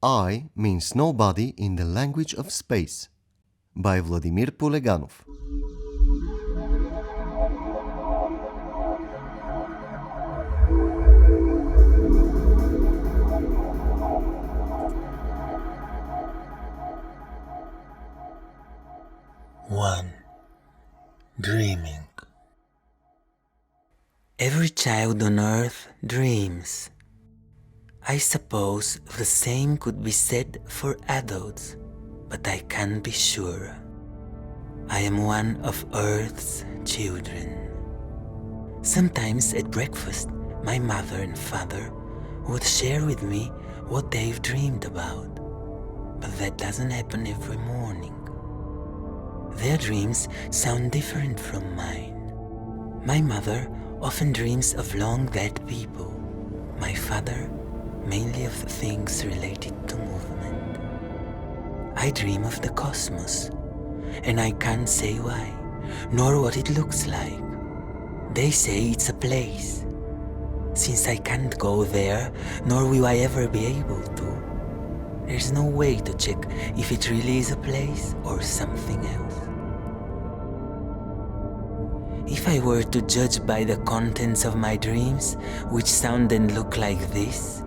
I means nobody in the language of space, by Vladimir Poleganov. One. Dreaming. Every child on earth dreams. I suppose the same could be said for adults, but I can't be sure. I am one of Earth's children. Sometimes at breakfast, my mother and father would share with me what they've dreamed about, but that doesn't happen every morning. Their dreams sound different from mine. My mother often dreams of long dead people. My father mainly of things related to movement. I dream of the cosmos, and I can't say why, nor what it looks like. They say it's a place. Since I can't go there, nor will I ever be able to, there's no way to check if it really is a place or something else. If I were to judge by the contents of my dreams, which sound and look like this,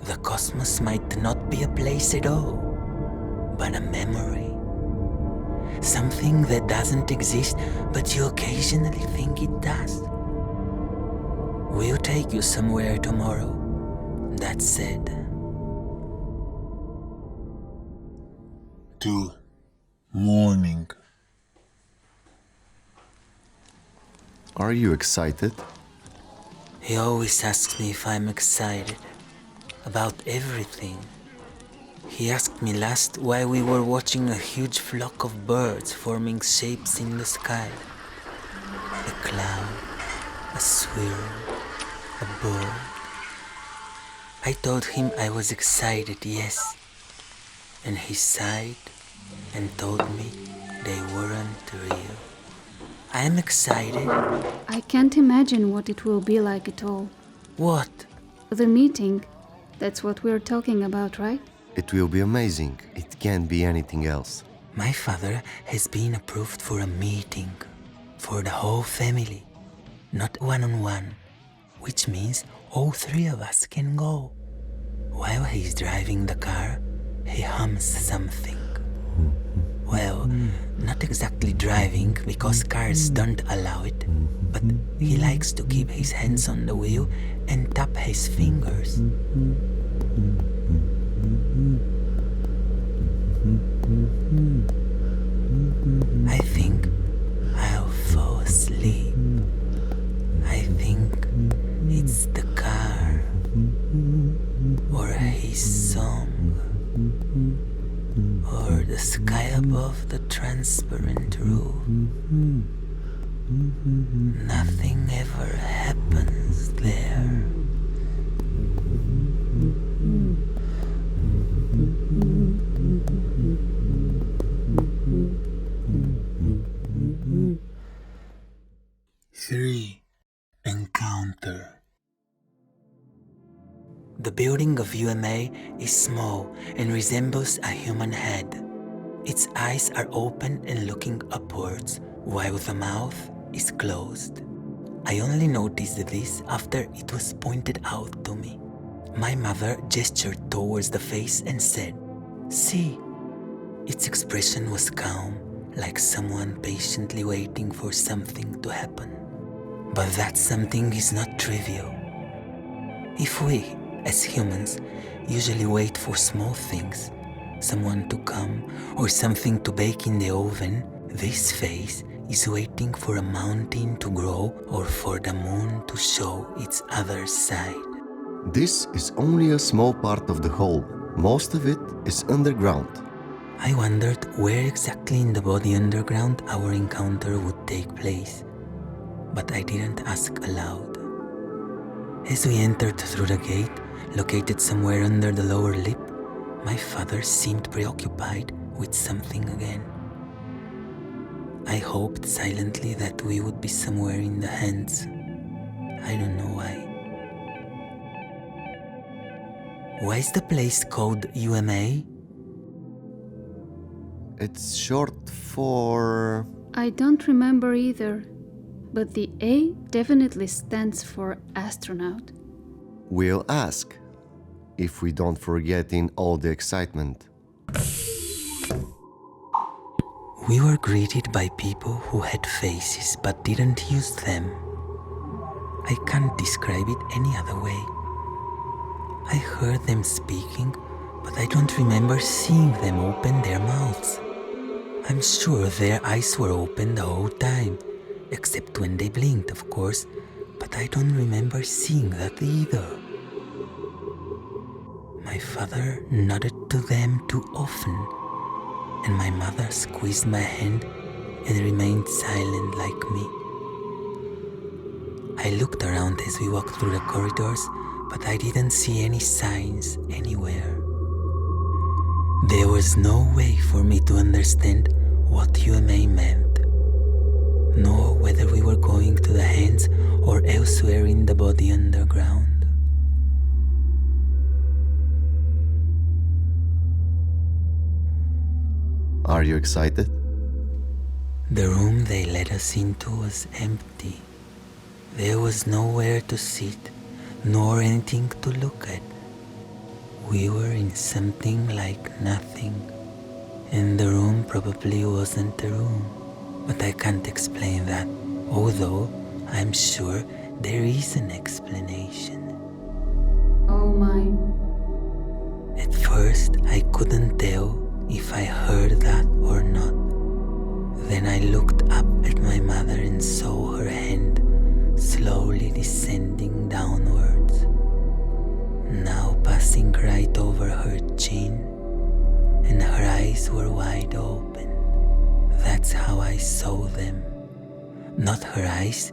the cosmos might not be a place at all, but a memory. Something that doesn't exist, but you occasionally think it does. We'll take you somewhere tomorrow, that said. 2. Morning. Are you excited? He always asks me if I'm excited about everything. He asked me last why we were watching a huge flock of birds forming shapes in the sky. A cloud, a squirrel, a bird. I told him I was excited, yes, and he sighed and told me they weren't real. I am excited. I can't imagine what it will be like at all. What? The meeting, that's what we're talking about, right? It will be amazing. It can't be anything else. My father has been approved for a meeting for the whole family, not one-on-one, which means all three of us can go. While he's driving the car, he hums something. Well, not exactly driving because cars don't allow it, but he likes to keep his hands on the wheel and tap his fingers. I think I'll fall asleep. I think it's the car or his song or the sky above the transparent roof. Nothing ever happens there. Three. Encounter. The building of UMA is small and resembles a human head. Its eyes are open and looking upwards, while the mouth is closed. I only noticed this after it was pointed out to me. My mother gestured towards the face and said, "See." Its expression was calm, like someone patiently waiting for something to happen. But that something is not trivial. If we, as humans, usually wait for small things, someone to come or something to bake in the oven, this face is waiting for a mountain to grow or for the moon to show its other side. This is only a small part of the whole. Most of it is underground. I wondered where exactly in the body underground our encounter would take place, but I didn't ask aloud. As we entered through the gate, located somewhere under the lower lip, My father seemed preoccupied with something again. I hoped silently that we would be somewhere in the hands. I don't know why. Why is the place called UMA? It's short for... I don't remember either, but the A definitely stands for astronaut. We'll ask, if we don't forget in all the excitement. We were greeted by people who had faces but didn't use them. I can't describe it any other way. I heard them speaking, but I don't remember seeing them open their mouths. I'm sure their eyes were open the whole time, except when they blinked, of course, but I don't remember seeing that either. My father nodded to them too often, and my mother squeezed my hand and remained silent like me. I looked around as we walked through the corridors, but I didn't see any signs anywhere. There was no way for me to understand what UMA meant, nor whether we were going to the hands or elsewhere in the body underground. Are you excited? The room they led us into was empty. There was nowhere to sit, nor anything to look at. We were in something like nothing, and the room probably wasn't a room. But I can't explain that, although I'm sure there is an explanation. Oh my. At first, I couldn't tell if I heard that or not. Then I looked up at my mother and saw her hand slowly descending downwards, now passing right over her chin, and her eyes were wide open. That's how I saw them. Not her eyes,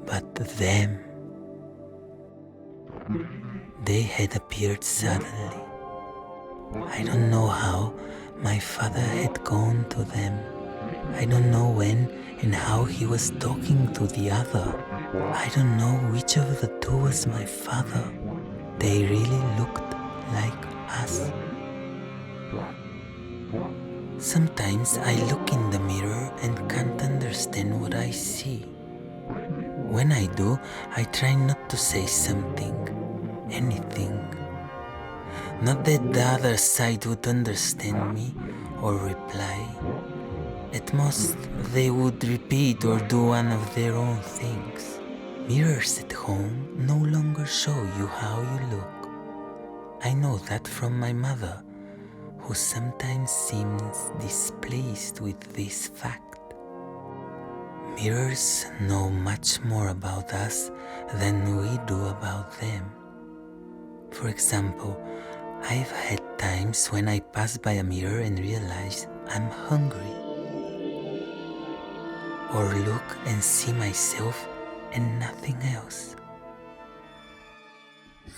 but them. They had appeared suddenly. I don't know how my father had gone to them. I don't know when and how he was talking to the other. I don't know which of the two was my father. They really looked like us. Sometimes I look in the mirror and can't understand what I see. When I do, I try not to say something, anything. Not that the other side would understand me or reply. At most, they would repeat or do one of their own things. Mirrors at home no longer show you how you look. I know that from my mother, who sometimes seems displeased with this fact. Mirrors know much more about us than we do about them. For example, I've had times when I pass by a mirror and realize I'm hungry. Or look and see myself and nothing else.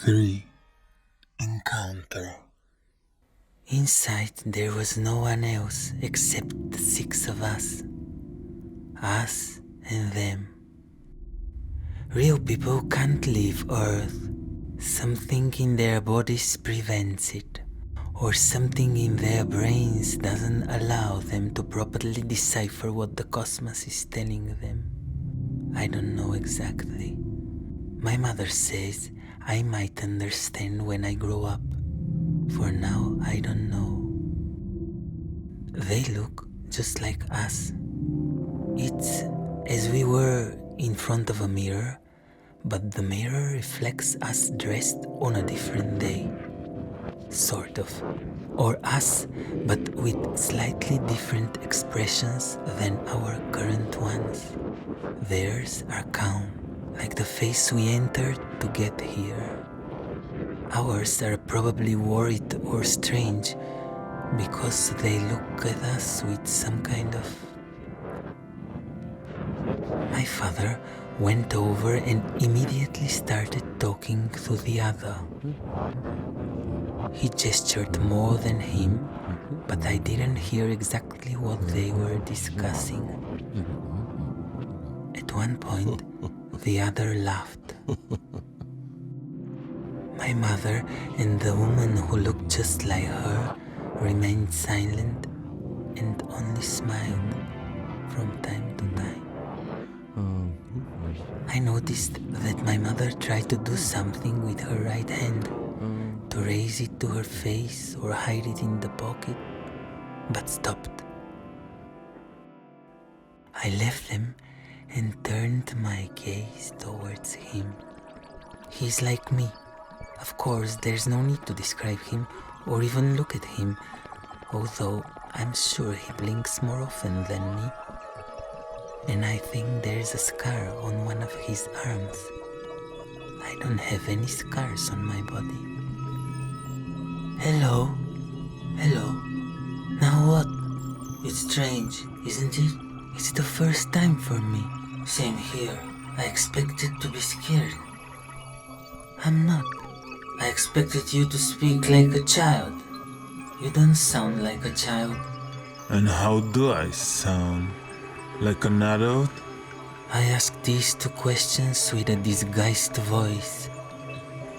3. Encounter. Inside there was no one else except the 6 of us. Us and them. Real people can't leave Earth. Something in their bodies prevents it, or something in their brains doesn't allow them to properly decipher what the cosmos is telling them. I don't know exactly. My mother says I might understand when I grow up. For now, I don't know. They look just like us. It's as we were in front of a mirror, but the mirror reflects us dressed on a different day. Sort of. Or us, but with slightly different expressions than our current ones. Theirs are calm, like the face we entered to get here. Ours are probably worried or strange, because they look at us with some kind of... My father went over and immediately started talking to the other. He gestured more than him, but I didn't hear exactly what they were discussing. At one point, the other laughed. My mother and the woman who looked just like her remained silent and only smiled from time to time. I noticed that my mother tried to do something with her right hand, to raise it to her face or hide it in the pocket, but stopped. I left them and turned my gaze towards him. He's like me. Of course, there's no need to describe him or even look at him, although I'm sure he blinks more often than me. And I think there's a scar on one of his arms. I don't have any scars on my body. Hello? Hello? Now what? It's strange, isn't it? It's the first time for me. Same here. I expected to be scared. I'm not. I expected you to speak like a child. You don't sound like a child. And how do I sound? Like an adult? I asked these two questions with a disguised voice.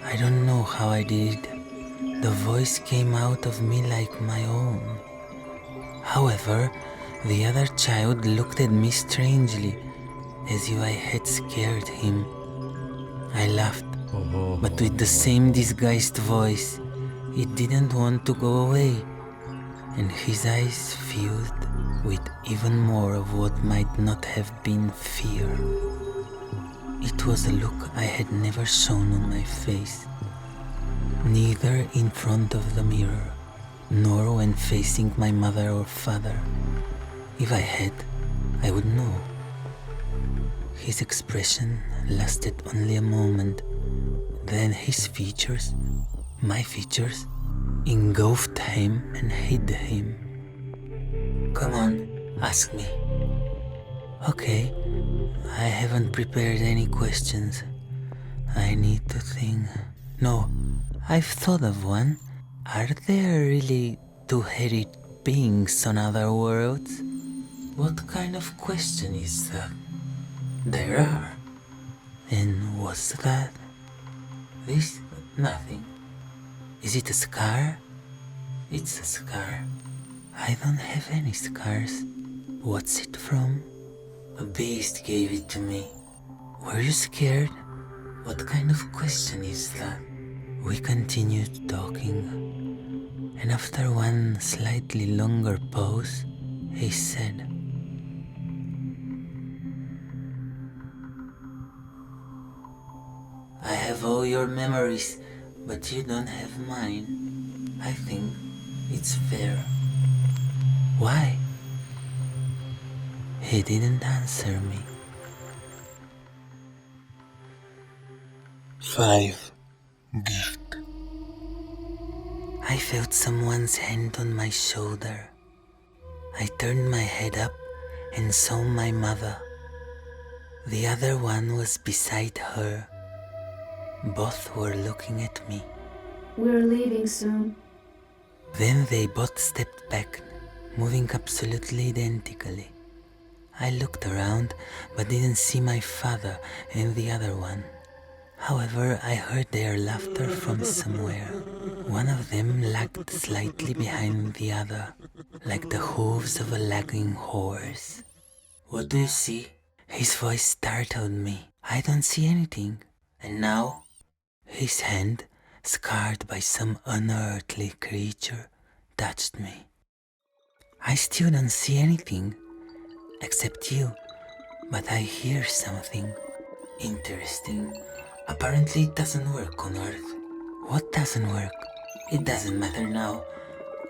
I don't know how I did it. The voice came out of me like my own. However, the other child looked at me strangely, as if I had scared him. I laughed, but with the same disguised voice. It didn't want to go away, and his eyes filled with even more of what might not have been fear. It was a look I had never shown on my face, neither in front of the mirror, nor when facing my mother or father. If I had, I would know. His expression lasted only a moment, then his features, my features, engulfed him and hid him. Come on, ask me. Okay, I haven't prepared any questions. I need to think. No, I've thought of one. Are there really two-headed beings on other worlds? What kind of question is that? There are. And what's that? This? Nothing. Is it a scar? It's a scar. I don't have any scars. What's it from? A beast gave it to me. Were you scared? What kind of question is that? We continued talking, and after one slightly longer pause, he said, I have all your memories, but you don't have mine. I think it's fair. Why? He didn't answer me. 5. Gift. I felt someone's hand on my shoulder. I turned my head up and saw my mother. The other one was beside her. Both were looking at me. We're leaving soon. Then they both stepped back, moving absolutely identically. I looked around but didn't see my father and the other one. However, I heard their laughter from somewhere. One of them lagged slightly behind the other, like the hooves of a lagging horse. What do you see? His voice startled me. I don't see anything. And now? His hand, scarred by some unearthly creature, touched me. I still don't see anything, except you, but I hear something. Interesting. Apparently it doesn't work on Earth. What doesn't work? It doesn't matter now.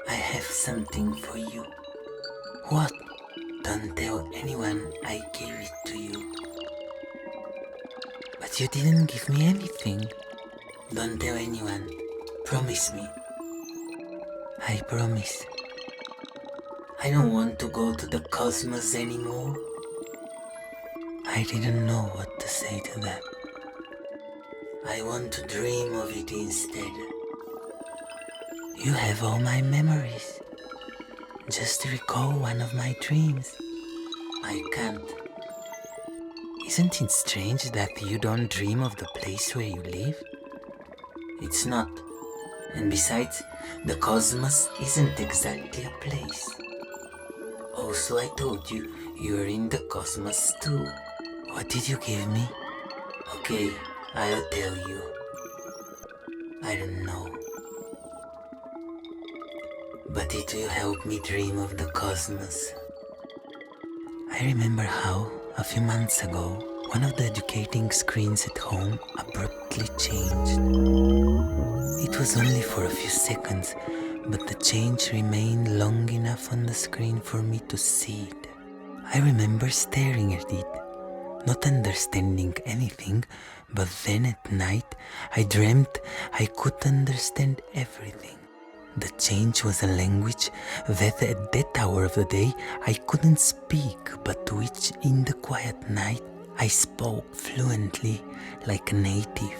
I have something for you. What? Don't tell anyone I gave it to you. But you didn't give me anything. Don't tell anyone. Promise me. I promise. I don't want to go to the cosmos anymore. I didn't know what to say to that. I want to dream of it instead. You have all my memories. Just recall one of my dreams. I can't. Isn't it strange that you don't dream of the place where you live? It's not. And besides, the cosmos isn't exactly a place. Also, I told you, you're in the cosmos too. What did you give me? Okay, I'll tell you. I don't know. But it will help me dream of the cosmos. I remember how, a few months ago, one of the educating screens at home abruptly changed. It was only for a few seconds, but the change remained long enough on the screen for me to see it. I remember staring at it, not understanding anything, but then at night I dreamt I could understand everything. The change was a language that at that hour of the day I couldn't speak, but which in the quiet night I spoke fluently like a native.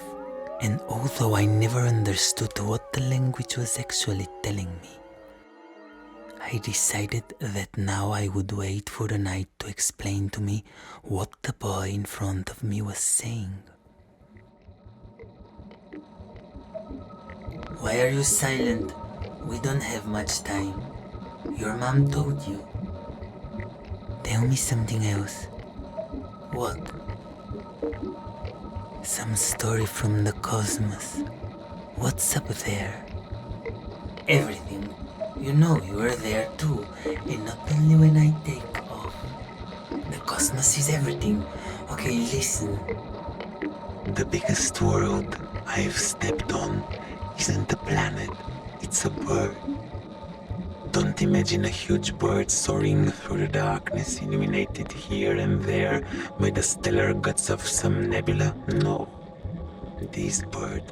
And although I never understood what the language was actually telling me, I decided that now I would wait for the night to explain to me what the boy in front of me was saying. Why are you silent? We don't have much time. Your mom told you. Tell me something else. What? Some story from the cosmos. What's up there? Everything. You know you are there too, and not only when I take off. The cosmos is everything. Okay, listen. The biggest world I've stepped on isn't a planet, it's a bird. Don't imagine a huge bird soaring through the darkness, illuminated here and there by the stellar guts of some nebula. No. This bird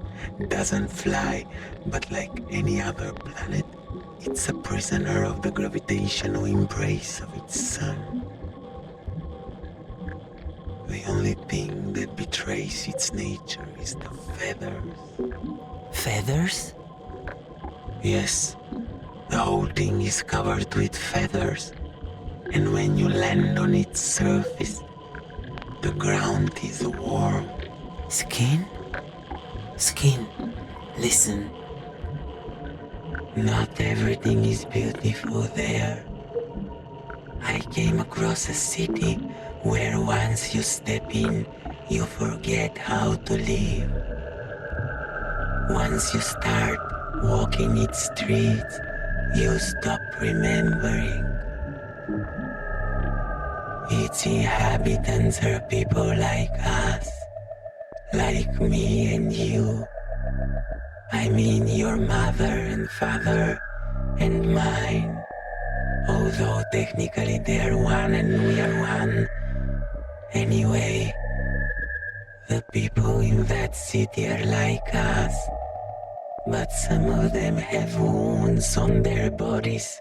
doesn't fly, but like any other planet, it's a prisoner of the gravitational embrace of its sun. The only thing that betrays its nature is the feathers. Feathers? Yes, the whole thing is covered with feathers, and when you land on its surface, the ground is warm. Skin? Skin. Listen. Not everything is beautiful there. I came across a city where once you step in, you forget how to live. Once you start walking its streets, you stop remembering. Its inhabitants are people like us, like me and you. I mean your mother and father and mine. Although technically they're one and we are one. Anyway, the people in that city are like us, but some of them have wounds on their bodies.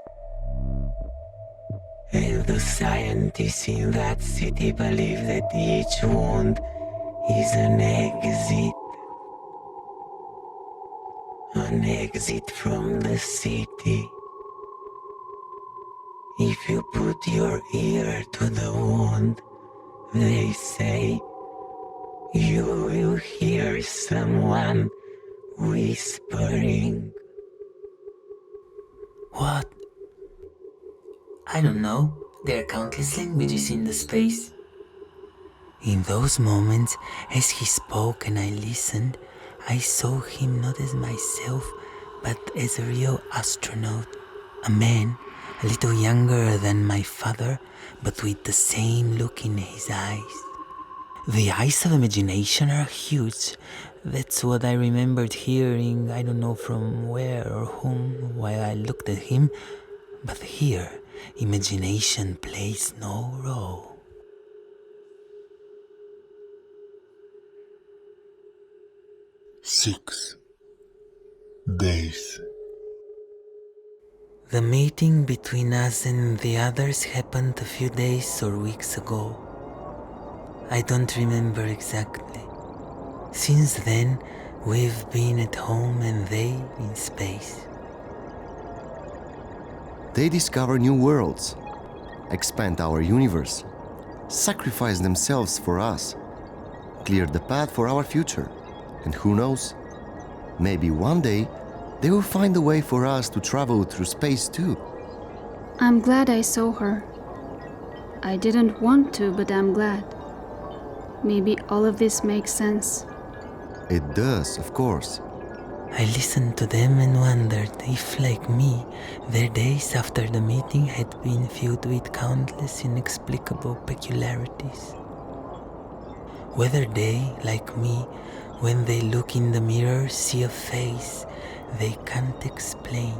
And the scientists in that city believe that each wound is an exit. An exit from the city. If you put your ear to the wound, they say, you will hear someone whispering. What? I don't know. There are countless languages in the space. In those moments, as he spoke and I listened, I saw him not as myself, but as a real astronaut. A man, a little younger than my father, but with the same look in his eyes. The eyes of imagination are huge. That's what I remembered hearing, I don't know from where or whom, while I looked at him. But here, imagination plays no role. 6 days. The meeting between us and the others happened a few days or weeks ago. I don't remember exactly. Since then, we've been at home and they in space. They discover new worlds, expand our universe, sacrifice themselves for us, clear the path for our future, and who knows, maybe one day they will find a way for us to travel through space too. I'm glad I saw her. I didn't want to, but I'm glad. Maybe all of this makes sense. It does, of course. I listened to them and wondered if, like me, their days after the meeting had been filled with countless inexplicable peculiarities. Whether they, like me, when they look in the mirror, see a face they can't explain.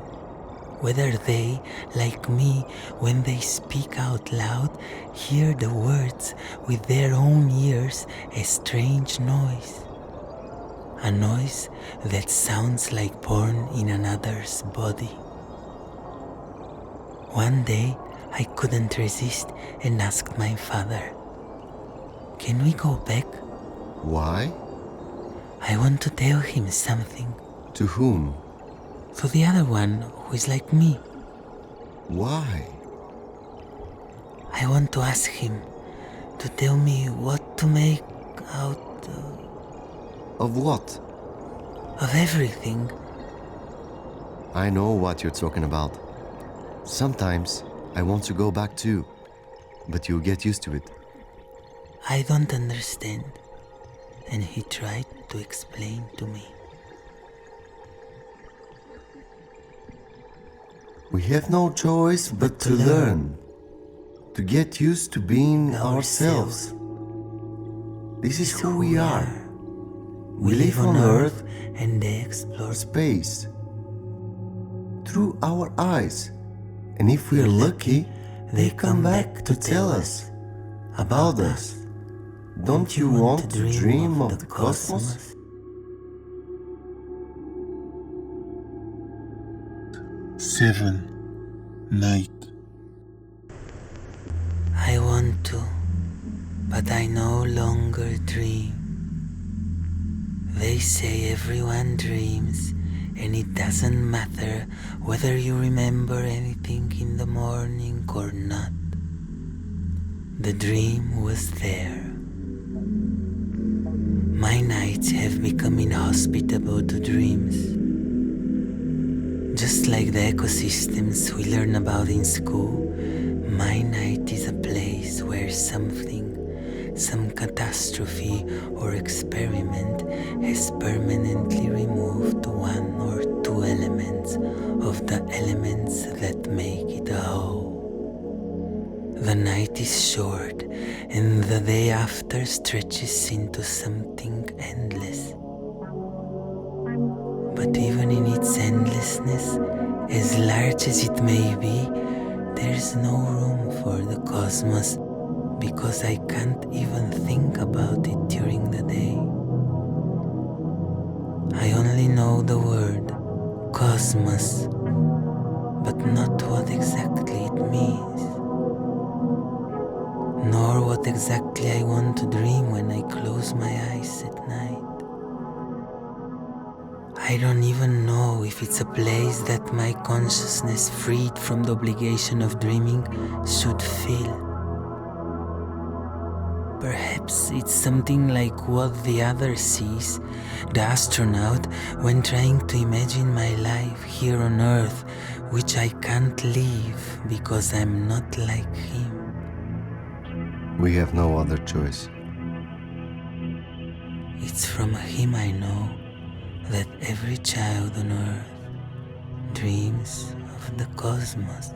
Whether they, like me, when they speak out loud, hear the words with their own ears, a strange noise. A noise that sounds like born in another's body. One day, I couldn't resist and asked my father, "Can we go back?" Why? I want to tell him something. To whom? To the other one who is like me. Why? I want to ask him to tell me what to make out Of what? of everything. I know what you're talking about. Sometimes I want to go back too, but you'll get used to it. I don't understand. And he tried to explain to me. We have no choice but to learn, to get used to being ourselves. This is who we are. We live on Earth and they explore space through our eyes, and if we're lucky, they come back to tell us about us. Don't you want to dream of the cosmos? Seven. Night. I want to, but I no longer dream. They say everyone dreams, and it doesn't matter whether you remember anything in the morning or not. The dream was there. My nights have become inhospitable to dreams. Just like the ecosystems we learn about in school, my night is a place where something, some catastrophe or experiment has permanently removed one or two elements of the elements that make it a whole. The night is short and the day after stretches into something endless. But even in its endlessness, as large as it may be, there's no room for the cosmos because I can't even think about it during the day. I only know the word cosmos, but not what exactly it means, nor what exactly I want to dream when I close my eyes at night. I don't even know if it's a place that my consciousness, freed from the obligation of dreaming, should feel. Perhaps it's something like what the other sees, the astronaut, when trying to imagine my life here on Earth, which I can't live because I'm not like him. We have no other choice. It's from him I know that every child on Earth dreams of the cosmos.